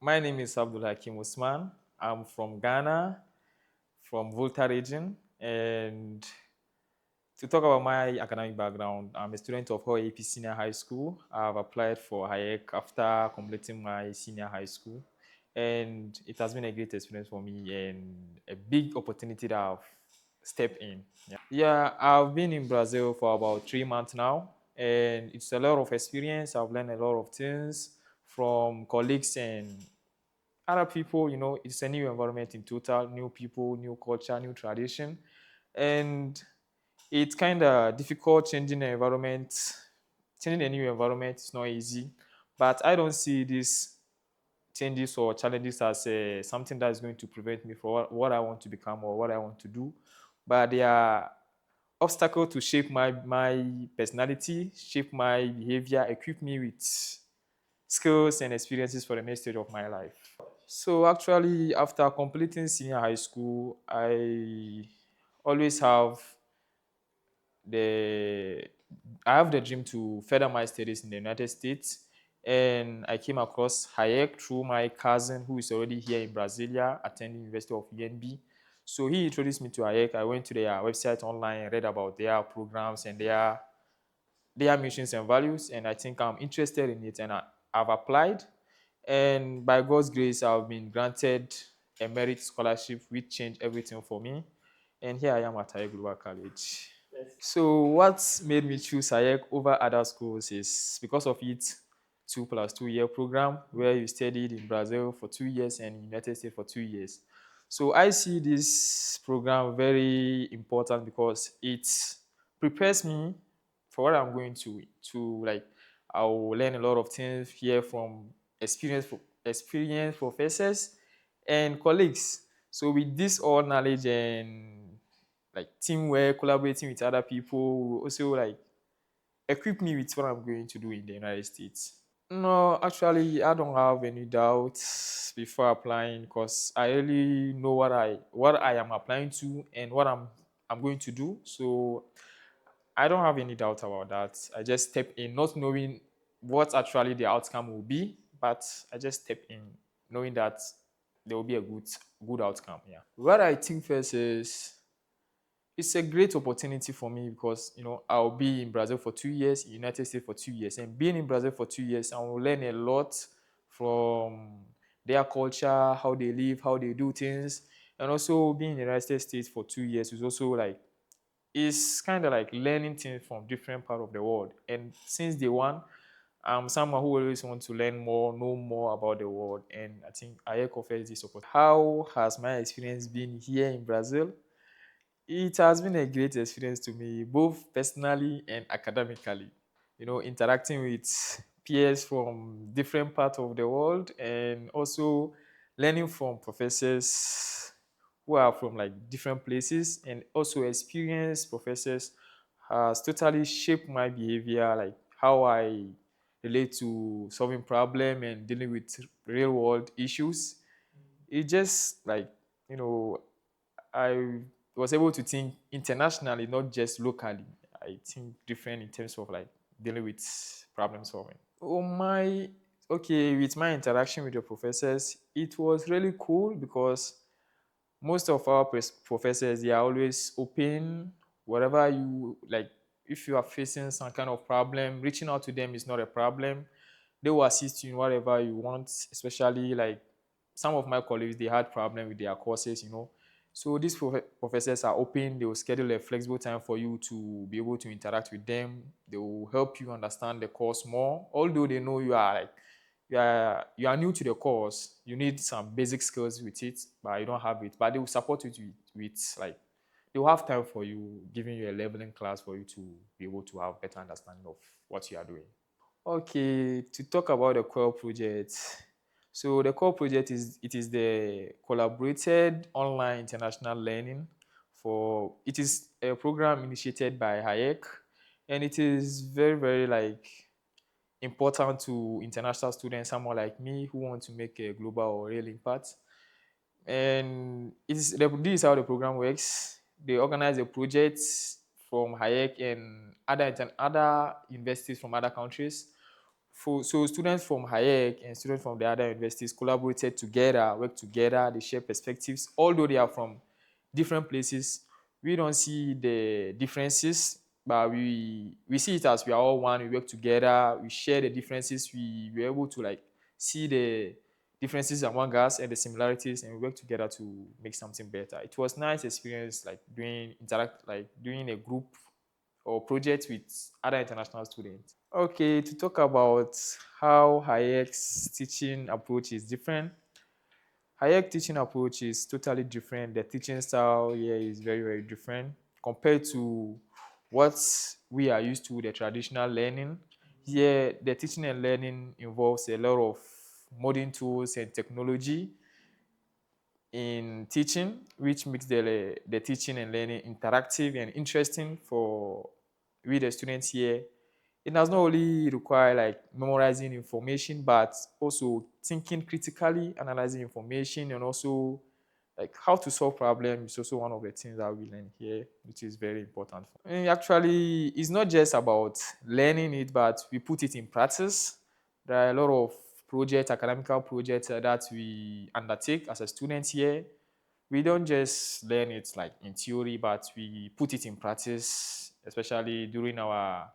My name is Abdul Hakim Osuman. I'm from Ghana, from Volta region. And to talk about my academic background, I'm a student of OAP Senior High School. I've applied for Hayek after completing my senior high school. And it has been a great experience for me and a big opportunity that I've stepped in. Yeah, I've been in Brazil for about 3 months now. And it's a lot of experience. I've learned a lot of things from colleagues and other people. It's a new environment in total, new people, new culture, new tradition. And it's kind of difficult changing the environment. Changing a new environment is not easy, but I don't see these changes or challenges as something that is going to prevent me from what I want to become or what I want to do. But they are obstacles to shape my personality, shape my behavior, equip me with skills and experiences for the next stage of my life. So actually, after completing senior high school, I always have the I have the dream to further my studies in the United States, and I came across Hayek through my cousin who is already here in Brasilia, attending University of UNB. So he introduced me to Hayek. I went to their website online, read about their programs and their missions and values, and I think I'm interested in it, and I've applied. And by God's grace, I've been granted a merit scholarship, which changed everything for me. And here I am at Hayek Global College. So, what made me choose Hayek over other schools is because of its 2+2 year program, where you studied in Brazil for 2 years and in the United States for 2 years. So, I see this program very important because it prepares me for what I'm going to like. I will learn a lot of things here from experienced professors and colleagues. So with this all knowledge and like teamwork, collaborating with other people, will also like equip me with what I'm going to do in the United States. No, actually, I don't have any doubts before applying because I really know what I am applying to and what I'm going to do. So I don't have any doubt about that. I just step in, not knowing what actually the outcome will be, but I just step in, knowing that there will be a good outcome. Yeah. What I think first is it's a great opportunity for me because I'll be in Brazil for 2 years, United States for 2 years, and being in Brazil for 2 years, I will learn a lot from their culture, how they live, how they do things, and also being in the United States for 2 years is also like it's kind of like learning things from different part of the world. And since day one, I'm someone who always wants to learn more, know more about the world, and I think AEC offers this opportunity. How has my experience been here in Brazil? It has been a great experience to me, both personally and academically. Interacting with peers from different parts of the world and also learning from professors who are from like different places and also experienced professors has totally shaped my behavior, like how I relate to solving problem and dealing with real world issues. It just like, you know, I was able to think internationally, not just locally. I think different in terms of like dealing with problem solving. With my interaction with the professors, it was really cool because most of our professors, they are always open. Whatever you like, if you are facing some kind of problem, reaching out to them is not a problem. They will assist you in whatever you want, especially like some of my colleagues, they had problem with their courses. So these professors are open. They will schedule a flexible time for you to be able to interact with them. They will help you understand the course more, although they know you are new to the course. You need some basic skills with it, but you don't have it. But they will support you with like they will have time for you, giving you a leveling class for you to be able to have better understanding of what you are doing. Okay, to talk about the COIL project. So the COIL project is the collaborated online international learning for it is a program initiated by Hayek, and it is very very like important to international students, someone like me who want to make a global or real impact. And this is how the program works. They organize a project from Hayek and other universities from other countries So students from Hayek and students from the other universities collaborated together, worked together, they share perspectives. Although they are from different places, we don't see the differences, but we see it as we are all one. We work together, we share the differences. We're able to like see the differences among us and the similarities, and we work together to make something better. It was nice experience, like doing a group or project with other international students. Okay, to talk about how Hayek's teaching approach is different. Hayek teaching approach is totally different. The teaching style here is very, very different compared to what we are used to, the traditional learning. Here, the teaching and learning involves a lot of modern tools and technology in teaching, which makes the teaching and learning interactive and interesting for we the students here. It does not only require like memorizing information, but also thinking critically, analyzing information, and also like how to solve problems is also one of the things that we learn here, which is very important. And actually, it's not just about learning it, but we put it in practice. There are a lot of projects, academical projects that we undertake as a student here. We don't just learn it like in theory, but we put it in practice, especially during our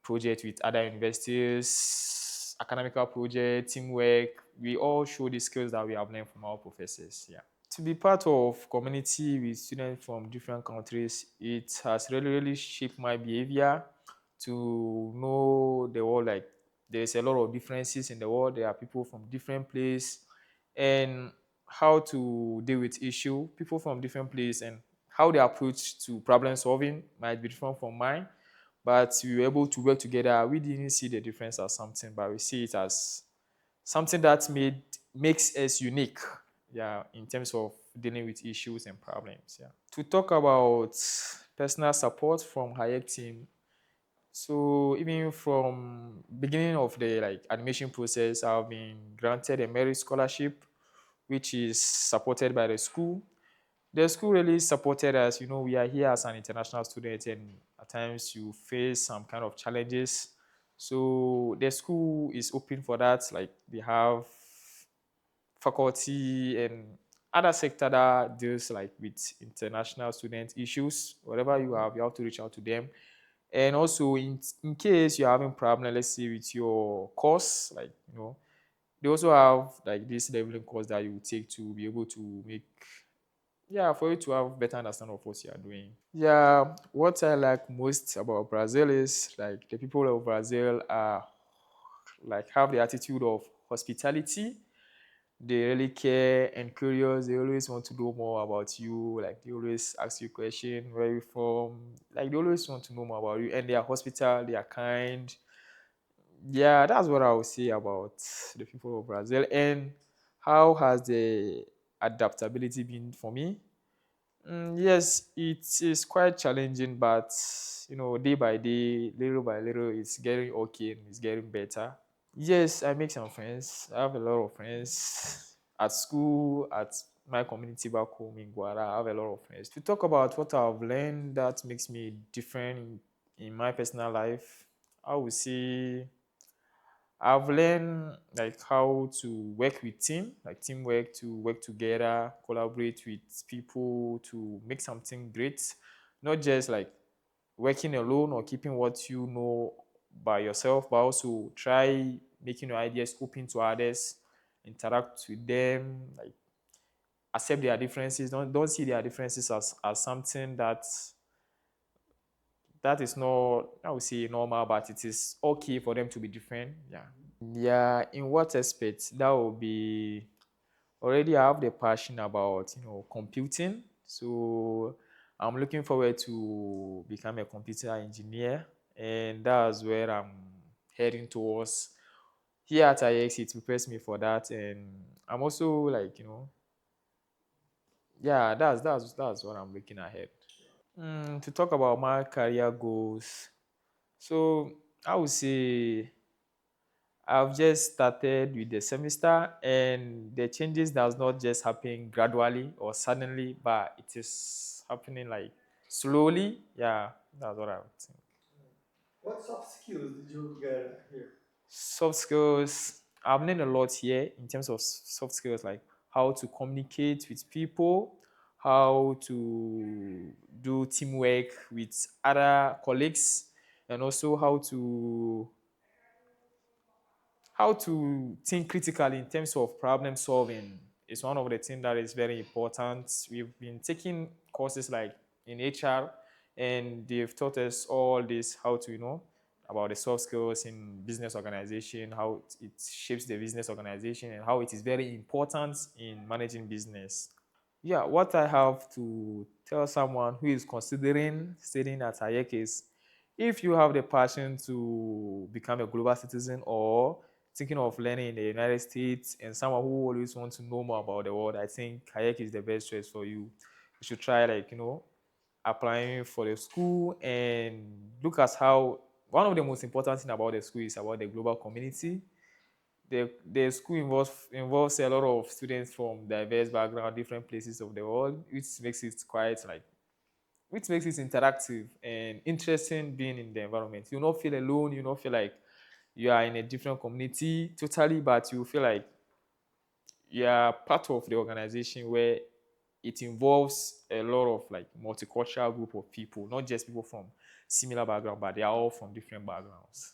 project with other universities, academical project, teamwork. We all show the skills that we have learned from our professors. Yeah. To be part of community with students from different countries, it has really, really shaped my behavior to know the world. Like there's a lot of differences in the world. There are people from different places, and how to deal with issue. People from different places and how they approach to problem solving might be different from mine, but we were able to work together. We didn't see the difference as something, but we see it as something that makes us unique, yeah, in terms of dealing with issues and problems. Yeah. To talk about personal support from Hayek team, so even from beginning of the like admission process, I've been granted a merit scholarship, which is supported by the school. The school really supported us. We are here as an international student, and at times you face some kind of challenges. So the school is open for that. Like they have faculty and other sector that deals like with international student issues. Whatever you have to reach out to them. And also in case you're having problem, let's say with your course, like they also have like this leveling course that you take to be able to make, yeah, for you to have better understanding of what you are doing. Yeah, what I like most about Brazil is like the people of Brazil are like have the attitude of hospitality. They really care and curious. They always want to know more about you. Like they always ask you question, where you from. Like they always want to know more about you. And they are hospital, they are kind. Yeah, that's what I would say about the people of Brazil. And how has the adaptability been for me? Yes, it is quite challenging, but day by day, little by little, it's getting okay and it's getting better. Yes, I make some friends. I have a lot of friends at school, at my community back home in Guara. I have a lot of friends. To talk about what I've learned that makes me different in my personal life, I would say I've learned like how to work with team, like teamwork, to work together, collaborate with people to make something great. Not just like working alone or keeping what you know by yourself, but also try making your ideas open to others, interact with them, like accept their differences. Don't see their differences as something that is not, I would say, normal, but it is okay for them to be different. Yeah. Yeah, in what aspect? That would be already I have the passion about computing. So I'm looking forward to become a computer engineer, and that's where I'm heading towards. Here at IX, it prepares me for that, and I'm also like yeah, that's what I'm looking ahead. To talk about my career goals, so I would say I've just started with the semester, and the changes does not just happen gradually or suddenly, but it is happening like slowly. Yeah, that's what I would think. What soft skills did you get here? Soft skills, I've learned a lot here in terms of soft skills, like how to communicate with people, how to do teamwork with other colleagues, and also how to think critically in terms of problem solving is one of the things that is very important. We've been taking courses like in HR, and they've taught us all this how to about the soft skills in business organization, how it shapes the business organization, and how it is very important in managing business. Yeah, what I have to tell someone who is considering studying at Hayek is, if you have the passion to become a global citizen or thinking of learning in the United States and someone who always wants to know more about the world, I think Hayek is the best choice for you. You should try, like, applying for the school and look at how one of the most important thing about the school is about the global community. The school involves a lot of students from diverse background, different places of the world, which makes it interactive and interesting being in the environment. You don't feel alone, you don't feel like you are in a different community totally, but you feel like you are part of the organization where it involves a lot of like multicultural group of people, not just people from similar background, but they are all from different backgrounds.